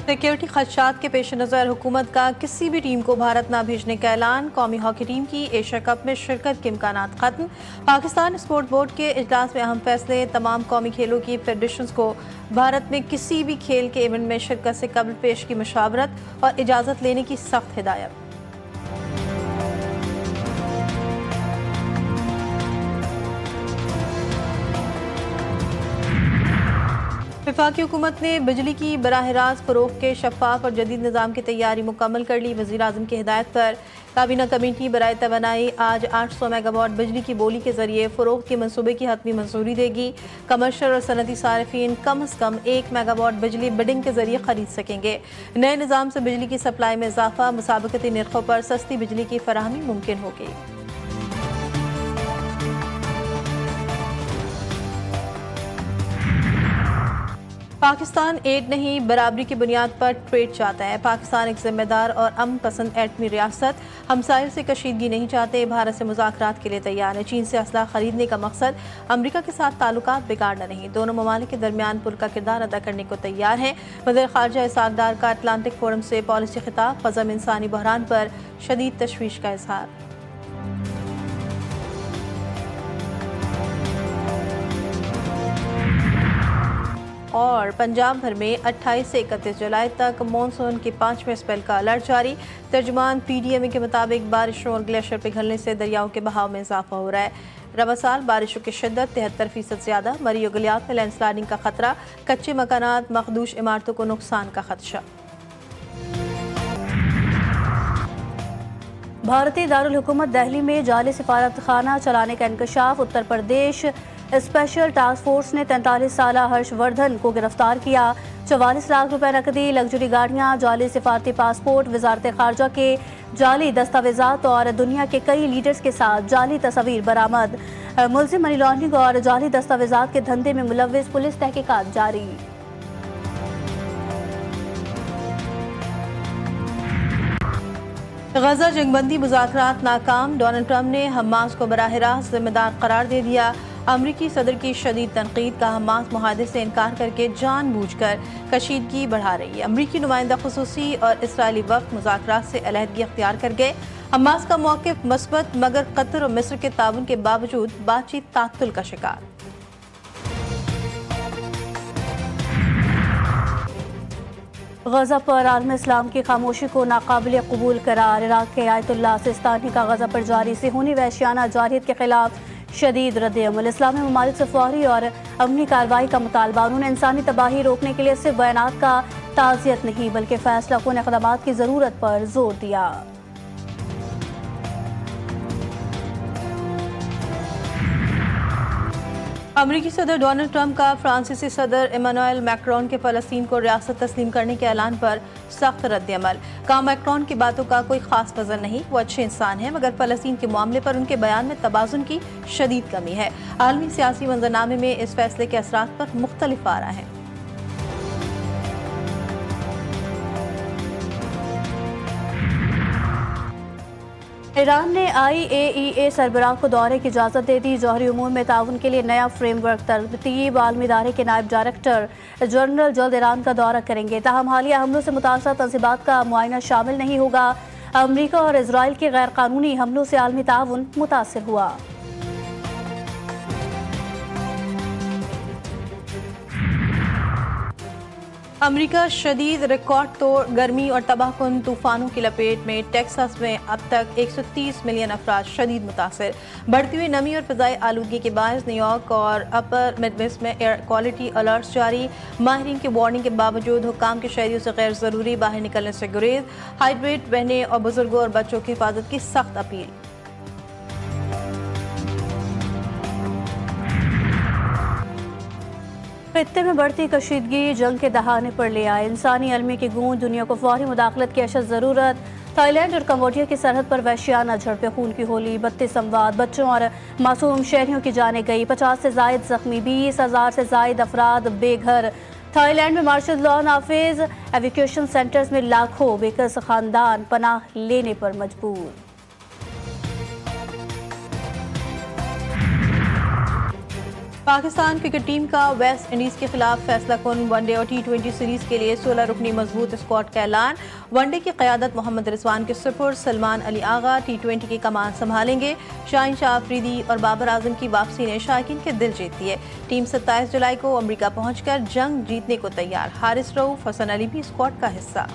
Security खदशात के पेश नज़र हुकूमत का किसी भी टीम को भारत न भेजने का ऐलान। कौमी हॉकी टीम की एशिया कप में शिरकत के इम्कानात खत्म। पाकिस्तान स्पोर्ट बोर्ड के इजलास में अहम फैसले। तमाम कौमी खेलों की फेडरेशंस को भारत में किसी भी खेल के इवेंट में शिरकत से कबल पेश की मशावरत और इजाज़त लेने की सख्त हिदायत। वफाकी हुकूमत ने बिजली की बराह रास्त फरोख्त के शफाफ और जदीद निज़ाम की तैयारी मुकम्मल कर ली। वज़ीर आज़म की हिदायत पर काबीना कमेटी बराए तवानाई आज 800 मेगावाट बिजली की बोली के जरिए फरोख्त के मनसूबे की हतमी मंजूरी देगी। कमर्शियल और सनती सार्फिन कम अज़ कम 1 मेगावाट बिजली बिडिंग के जरिए खरीद सकेंगे। नए निज़ाम से बिजली की सप्लाई में इजाफा, मुसाबकती निर्खों पर सस्ती बिजली की फराहमी मुमकिन होगी। पाकिस्तान एड नहीं, बराबरी की बुनियाद पर ट्रेड चाहता है। पाकिस्तान एक जिम्मेदार और अमन पसंद एटमी रियासत, हमसायों से कशीदगी नहीं चाहते। भारत से मुज़ाकरात के लिए तैयार है। चीन से असला खरीदने का मकसद अमरीका के साथ ताल्लुकात बिगाड़ना नहीं। दोनों ममालिक के दरमियान पुल का किरदार अदा करने को तैयार है। वज़ीर ख़ारजा इसाक डार का अटलांटिक फोरम से पॉलिसी खिताब। ग़ज़ा में इंसानी बहरान पर शदीद तशवीश का इजहार। और पंजाब भर में 28 से 31 जुलाई तक मानसून के 5वें स्पेल का अलर्ट जारी। तर्जुमान PDMA के मुताबिक बारिशों और ग्लेशियर पिघलने से दरियाओं के बहाव में इजाफा हो रहा है। रवा साल बारिशों की शिद्दत 73% ज्यादा। मरी और गलियात में लैंडस्लाइडिंग का खतरा। कच्चे मकानात, मखदूश इमारतों को नुकसान का खदशा। भारतीय दारुल हुकूमत दिल्ली में जाली सिफारत खाना चलाने का इंकशाफ। Uttar Pradesh special task force ने 43 साला हर्षवर्धन को गिरफ्तार किया। 44 लाख रुपए नकदी, लग्जरी गाड़ियां, जाली सिफारती पासपोर्ट, वजारत खारजा के जाली दस्तावेजात और दुनिया के कई लीडर्स के साथ जाली तस्वीर बरामद। मुलजिम मनी लॉन्ड्रिंग और जाली दस्तावेजात के धंधे में मुलव्विस, पुलिस तहकीकात जारी। गजा जंगबंदी मुज़ाकरात नाकाम। डोनाल्ड ट्रंप ने हमास को बराह रास्त जिम्मेदार करार दे दिया। अमरीकी सदर की शदीद तनकीद का हमास मुआहदे से इनकार करके जानबूझकर कशीदगी बढ़ा रही है। अमरीकी नुमाइंदा खुसूसी और इसराइली वफ़द मुज़ाकरात से अलहदगी अख्तियार कर गए। हमास का मौक़िफ़ मस्बत, मगर कतर और मिस्र के ताउन के बावजूद बातचीत तात्तुल का शिकार। गजा पर आलम इस्लाम की खामोशी को नाकाबिल कबूल करार। इराक के आयतुल्लाह सिस्तानी का गजा पर जारी सिहूनी वहशियाना जारहियत के खिलाफ शदीद रद्द-ए-अमल। इस्लामी ममालिक से फौरी और अमनी कार्रवाई का मुतालबा। उन्होंने इंसानी तबाही रोकने के लिए सिर्फ बयानात का ताज़ियत नहीं बल्कि फैसला कुन इक़दामात की ज़रूरत पर जोर दिया। अमरीकी सदर डोनाल्ड ट्रंप का फ्रांसीसी सदर इमानुएल मैक्रोन के फ़लस्तीन को रियासत तस्लीम करने के ऐलान पर सख्त रद्द-ए-अमल। कहा, मैक्रोन की बातों का कोई खास वजन नहीं, वो अच्छे इंसान हैं, मगर फ़लस्तीन के मामले पर उनके बयान में तवाज़ुन की शदीद कमी है। आलमी सियासी मंजरनामे में इस फैसले के असरात पर मुख्तलिफ आ रहा है। ईरान ने IAEA सरबराह को दौरे की इजाज़त दे दी। जौहरी उमूर में ताउन के लिए नया फ्रेमवर्क तरतीब। आलमी इदारे के नायब डायरेक्टर जनरल जल्द ईरान का दौरा करेंगे। ताहम हालिया हमलों से मुतासर तंजीबात का मुआयना शामिल नहीं होगा। अमरीका और इसराइल के गैर कानूनी हमलों से आलमी ताउन मुतासर हुआ। अमरीका शदीद रिकॉर्ड तोड़ गर्मी और तबाहकुन तूफानों की लपेट में। टेक्सास में अब तक 130 मिलियन अफराद शदीद मुतासर। बढ़ती हुई नमी और फ़िज़ाई आलूदगी के बायस न्यूयॉर्क और अपर मिडवेस्ट में एयर क्वालिटी अलर्ट्स जारी। माहिरीन की वार्निंग के बावजूद हुक्काम के शहरियों से गैर ज़रूरी बाहर निकलने से गुरेज। हाइड्रेट बहनें और बुजुर्गों और बच्चों की हिफाजत की सख्त अपील। खित्ते में बढ़ती कशीदगी जंग के दहाने पर ले आए। इंसानी अलमी की गूंज, दुनिया को फौरी मुदाखलत की अशद ज़रूरत। थाईलैंड और कम्बोडिया की सरहद पर वहशियाना झड़पें, खून की होली, 32 अमवात, बच्चों और मासूम शहरियों की जाने गई। 50 से जायद जख्मी, 20,000 से जायद अफराद बेघर। थाईलैंड में मार्शल लॉ नाफिज। एविक्यूशन सेंटर्स में लाखों बेकस खानदान पनाह लेने पर मजबूर। पाकिस्तान क्रिकेट टीम का वेस्ट इंडीज के खिलाफ फैसला कुन वनडे और T20 सीरीज के लिए 16 रुकनी मजबूत स्क्वाड का ऐलान। वनडे की क़यादत मोहम्मद रिजवान के सुपुर्द सलमान अली आगा T20 की कमान संभालेंगे। शाहीन शाह अफरीदी और बाबर आजम की वापसी ने शायकीन के दिल जीत लिए। टीम 27 जुलाई को अमरीका पहुंचकर जंग जीतने को तैयार। हारिस रऊफ, हसन अली भी स्क्वाड का हिस्सा।